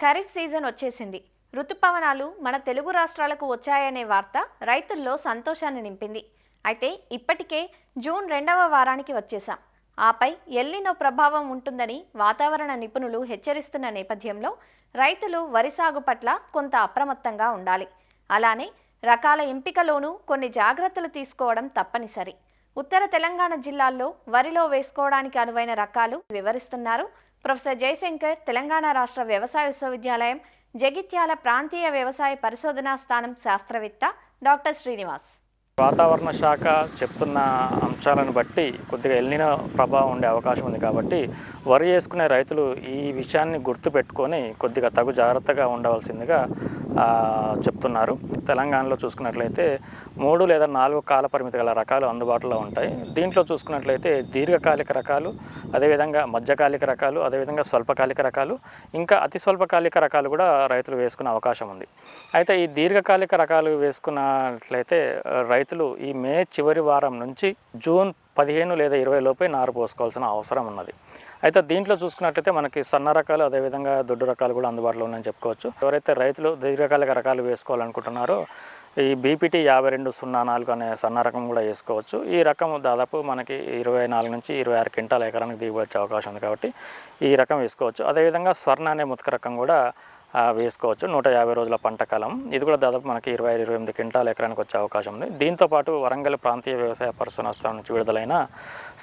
Kharif season వచ్చేసింది. రుతుపవనాలు మన తెలుగు రాష్ట్రాలకు వచ్చాయనే వార్త రైతుల్లో సంతోషాన్ని నింపింది. అయితే ఇప్పటికే జూన్ 2వ వారానికి వచ్చేసాం. ఆపై ఎల్నినో ప్రభావం ఉంటుందని వాతావరణ నిపుణులు హెచ్చరిస్తున్న నేపథ్యంలో రైతులు వరి సాగు పట్ల కొంత అప్రమత్తంగా ఉండాలి. అలానే రకాల ఎంపికలోనూ కొన్ని జాగ్రత్తలు తీసుకోవడం తప్పనిసరి. ఉత్తర తెలంగాణ జిల్లాల్లో వరిలో వేసుకోవడానికి అనువైన రకాలు వివరిస్తున్నారు ప్రొఫెసర్ జయశంకర్, తెలంగాణ రాష్ట్ర వ్యవసాయ విశ్వవిద్యాలయం జగిత్యాల ప్రాంతీయ వ్యవసాయ పరిశోధనా స్థానం శాస్త్రవేత్త డాక్టర్ శ్రీనివాస్. వాతావరణ శాఖ చెప్తున్న అంశాలను బట్టి కొద్దిగా ఎల్నినో ప్రభావం ఉండే అవకాశం ఉంది కాబట్టి వరి వేసుకునే రైతులు ఈ విషయాన్ని గుర్తుపెట్టుకొని కొద్దిగా తగు జాగ్రత్తగా ఉండవలసిందిగా చెప్తున్నారు. తెలంగాణలో చూసుకున్నట్లయితే 3 లేదా 4 కాల పరిమితి గల రకాలు అందుబాటులో ఉంటాయి. దీంట్లో చూసుకున్నట్లయితే దీర్ఘకాలిక రకాలు, అదేవిధంగా మధ్యకాలిక రకాలు, అదేవిధంగా స్వల్పకాలిక రకాలు, ఇంకా అతి స్వల్పకాలిక రకాలు కూడా రైతులు వేసుకునే అవకాశం ఉంది. అయితే ఈ దీర్ఘకాలిక రకాలు వేసుకున్నట్లయితే రైతులు ఈ మే చివరి వారం నుంచి జూన్ 15 లేదా 20 లోపే నారు పోసుకోవాల్సిన అవసరం ఉన్నది. అయితే దీంట్లో చూసుకున్నట్లయితే మనకి సన్న రకాలు, అదేవిధంగా దొడ్డు రకాలు కూడా అందుబాటులో ఉన్నాయని చెప్పుకోవచ్చు. ఎవరైతే రైతులు దీర్ఘకాలిక రకాలు వేసుకోవాలనుకుంటున్నారో ఈ బీపీటీ 5204 అనే సన్న రకం కూడా వేసుకోవచ్చు. ఈ రకం దాదాపు మనకి 24 నుంచి 26 క్వింటాల ఎకరానికి దిగుబడి వచ్చే అవకాశం ఉంది కాబట్టి ఈ రకం వేసుకోవచ్చు. అదేవిధంగా స్వర్ణ అనే ముతక రకం కూడా వేసుకోవచ్చు. 150 రోజుల పంట కాలం, ఇది కూడా దాదాపు మనకి 28 క్వింటాల ఎకరానికి వచ్చే అవకాశం ఉంది. దీంతోపాటు వరంగల్ ప్రాంతీయ వ్యవసాయ పరిశోధనా స్థానం నుంచి విడుదలైన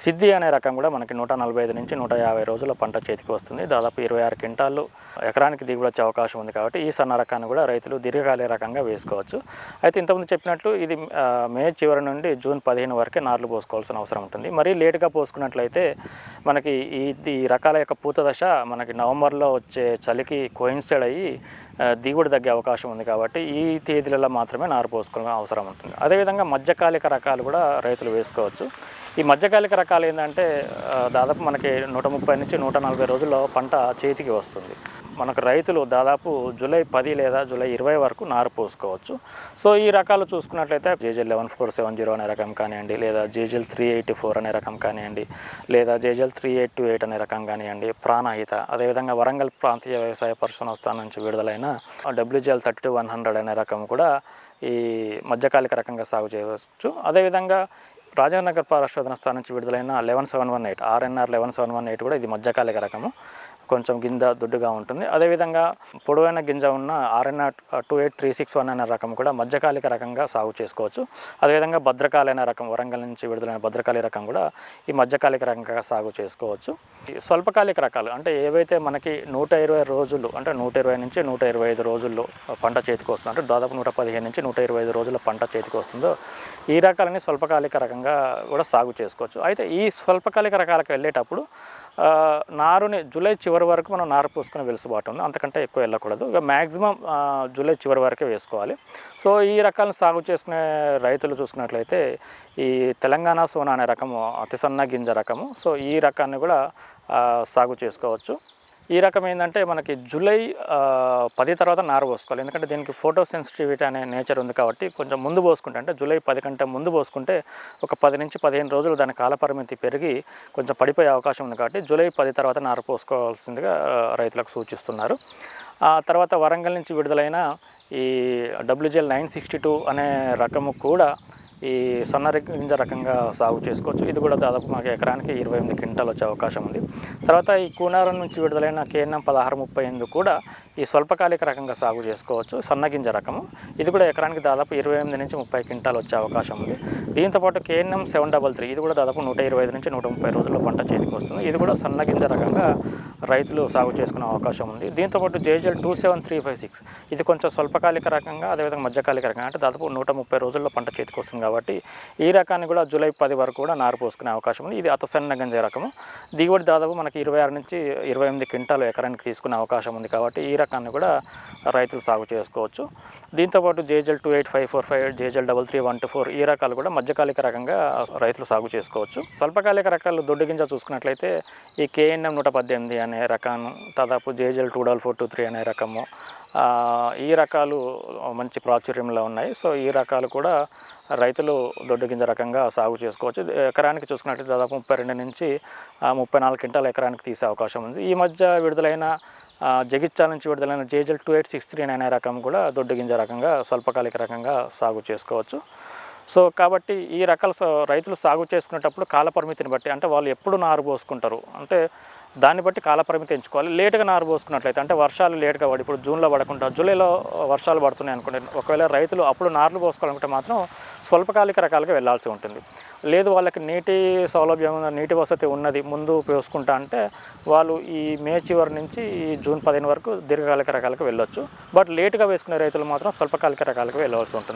సిద్ధి అనే రకం కూడా మనకి 145 నుంచి 150 రోజుల పంట చేతికి వస్తుంది. దాదాపు 26 క్వింటాలు ఎకరానికి దిగుబడి వచ్చే అవకాశం ఉంది కాబట్టి ఈ సన్న రకాన్ని కూడా రైతులు దీర్ఘకాలిక రకంగా వేసుకోవచ్చు. అయితే ఇంతకుముందు చెప్పినట్లు ఇది మే చివరి నుండి జూన్ 15 వరకే నార్లు పోసుకోవాల్సిన అవసరం ఉంటుంది. మరీ లేటుగా పోసుకున్నట్లయితే మనకి ఈ రకాల యొక్క పూత దశ మనకి నవంబర్లో వచ్చే చలికి కోయిన్సైడ్ అయ్యి దిగుబడి తగ్గే అవకాశం ఉంది కాబట్టి ఈ తేదీలలో మాత్రమే నారు పోసుకోవడం అవసరం ఉంటుంది. అదేవిధంగా మధ్యకాలిక రకాలు కూడా రైతులు వేసుకోవచ్చు. ఈ మధ్యకాలిక రకాలు ఏంటంటే దాదాపు మనకి 130 నుంచి 140 రోజుల్లో పంట చేతికి వస్తుంది. మనకు రైతులు దాదాపు జూలై 10 లేదా జూలై 20 వరకు నారు పోసుకోవచ్చు. సో ఈ రకాలు చూసుకున్నట్లయితే జేజెల్ 11470 అనే రకం కానివ్వండి, లేదా జేజెల్ 384 అనే రకం కానివ్వండి, లేదా జేజెల్ 3828 అనే రకం కానివ్వండి, ప్రాణహిత, అదేవిధంగా వరంగల్ ప్రాంతీయ వ్యవసాయ పరిశోధనా స్థానం నుంచి విడుదలైన WGL 32-100 అనే రకం కూడా ఈ మధ్యకాలిక రకంగా సాగు చేయవచ్చు. అదేవిధంగా రాజనగర్ పరిశోధన స్థానం నుంచి విడుదలైన 11718 RNR 11718 కూడా ఇది మధ్యకాలిక రకము, కొంచెం గింజ దుడ్డుగా ఉంటుంది. అదేవిధంగా పొడవైన గింజ ఉన్న RNR 28361 అనే రకం కూడా మధ్యకాలిక రకంగా సాగు చేసుకోవచ్చు. అదేవిధంగా భద్రకాళి రకం, వరంగల్ నుంచి విడుదలైన భద్రకాళి రకం కూడా ఈ మధ్యకాలిక రకంగా సాగు చేసుకోవచ్చు. స్వల్పకాలిక రకాలు అంటే ఏవైతే మనకి 120 రోజులు అంటే 120 నుంచి 125 రోజుల్లో పంట చేతికి వస్తుంది, అంటే దాదాపు 115 నుంచి 125 రోజుల పంట చేతికి వస్తుందో ఈ రకాలని స్వల్పకాలిక రకంగా కూడా సాగు చేసుకోవచ్చు. అయితే ఈ స్వల్పకాలిక రకాలకు వెళ్ళేటప్పుడు నారుని జూలై చివరి వరకు మనం నారు పోసుకునే వెలుసుబాటు ఉంది, అంతకంటే ఎక్కువ వెళ్ళకూడదు. ఇక మ్యాక్సిమం జూలై చివరి వరకే వేసుకోవాలి. సో ఈ రకాలను సాగు చేసుకునే రైతులు చూసుకున్నట్లయితే ఈ తెలంగాణ సోనా అనే రకము అతి సన్న గింజ రకము, సో ఈ రకాన్ని కూడా సాగు చేసుకోవచ్చు. ఈ రకం ఏంటంటే మనకి జూలై 10 తర్వాత నారు పోసుకోవాలి, ఎందుకంటే దీనికి ఫోటో సెన్సిటివిటీ అనే నేచర్ ఉంది కాబట్టి కొంచెం ముందు పోసుకుంటే, అంటే జూలై 10 కంటే ముందు పోసుకుంటే ఒక 10 నుంచి 15 రోజులు దాని కాలపరిమితి పెరిగి కొంచెం పడిపోయే అవకాశం ఉంది కాబట్టి జూలై 10 తర్వాత నారు పోసుకోవాల్సిందిగా రైతులకు సూచిస్తున్నారు. ఆ తర్వాత వరంగల్ నుంచి విడుదలైన ఈ WGL 962 అనే రకము కూడా ఈ సన్న గింజ రకంగా సాగు చేసుకోవచ్చు. ఇది కూడా దాదాపు మనకి ఎకరానికి 28 క్వింటాలు వచ్చే అవకాశం ఉంది. తర్వాత ఈ కూనారం నుంచి విడుదలైన KNM 1638 కూడా ఈ స్వల్పకాలిక రకంగా సాగు చేసుకోవచ్చు, సన్న గింజ రకము. ఇది కూడా ఎకరానికి దాదాపు 28 నుంచి 30 క్వింటాలు వచ్చే అవకాశం ఉంది. దీంతోపాటు KNM 733 ఇది కూడా దాదాపు 125 నుంచి 130 రోజుల్లో పంట చేతికి వస్తుంది. ఇది కూడా సన్న గింజ రకంగా రైతులు సాగు చేసుకునే అవకాశం ఉంది. దీంతోపాటు JGL 27356 ఇది కొంచెం స్వల్పకాలిక రకంగా, అదేవిధంగా మధ్యకాలిక రకంగా, అంటే దాదాపు 130 రోజుల్లో పంట చేతికి వస్తుంది కాబట్టి ఈ రకాన్ని కూడా జూలై 10 వరకు కూడా నారు పోసుకునే అవకాశం ఉంది. ఇది అతి సన్న గింజ రకము, దిగుబడి దాదాపు మనకి 26 నుంచి 28 క్వింటాలు ఎకరానికి తీసుకునే అవకాశం ఉంది కాబట్టి ఈ రకాన్ని కూడా రైతులు సాగు చేసుకోవచ్చు. దీంతోపాటు JGL 28545, JGL 33124 ఈ రకాలు కూడా మధ్యకాలిక రకంగా రైతులు సాగు చేసుకోవచ్చు. స్వల్పకాలిక రకాలు దొడ్డు గింజ చూసుకున్నట్లయితే ఈ KNM 118 అనే రకాన్ని, దాదాపు JGL 24423 అనే రకము, ఈ రకాలు మంచి ప్రాచుర్యంలో ఉన్నాయి. సో ఈ రకాలు కూడా రైతులు దొడ్డు గింజ రకంగా సాగు చేసుకోవచ్చు. ఎకరానికి చూసుకున్నట్లయితే దాదాపు 32 నుంచి 34 క్వింటాల ఎకరానికి తీసే అవకాశం ఉంది. ఈ మధ్య విడుదలైన జగిత్యాల నుంచి విడుదలైన జేజల్ 2863 అనే రకం కూడా దొడ్డు గింజ రకంగా స్వల్పకాలిక రకంగా సాగు చేసుకోవచ్చు. సో కాబట్టి ఈ రకాల రైతులు సాగు చేసుకునేటప్పుడు కాలపరిమితిని బట్టి, అంటే వాళ్ళు ఎప్పుడు నారు పోసుకుంటారు అంటే దాన్ని బట్టి కాలపరిమితి ఎంచుకోవాలి. లేటుగా నారు పోసుకున్నట్లయితే, అంటే వర్షాలు లేటుగా పడి ఇప్పుడు జూన్లో పడకుండా జూలైలో వర్షాలు పడుతున్నాయి అనుకోండి, ఒకవేళ రైతులు అప్పుడు నార్లు పోసుకోవాలనుకుంటే మాత్రం స్వల్పకాలిక రకాలుగా వెళ్ళాల్సి ఉంటుంది. లేదు వాళ్ళకి నీటి సౌలభ్యం, నీటి వసతి ఉన్నది, ముందు పోసుకుంటా అంటే వాళ్ళు ఈ మే చివరి నుంచి ఈ జూన్ 15 వరకు దీర్ఘకాలిక రకాలకు వెళ్ళొచ్చు. బట్ లేటుగా వేసుకునే రైతులు మాత్రం స్వల్పకాలిక రకాలకు వెళ్ళవలసి ఉంటుంది.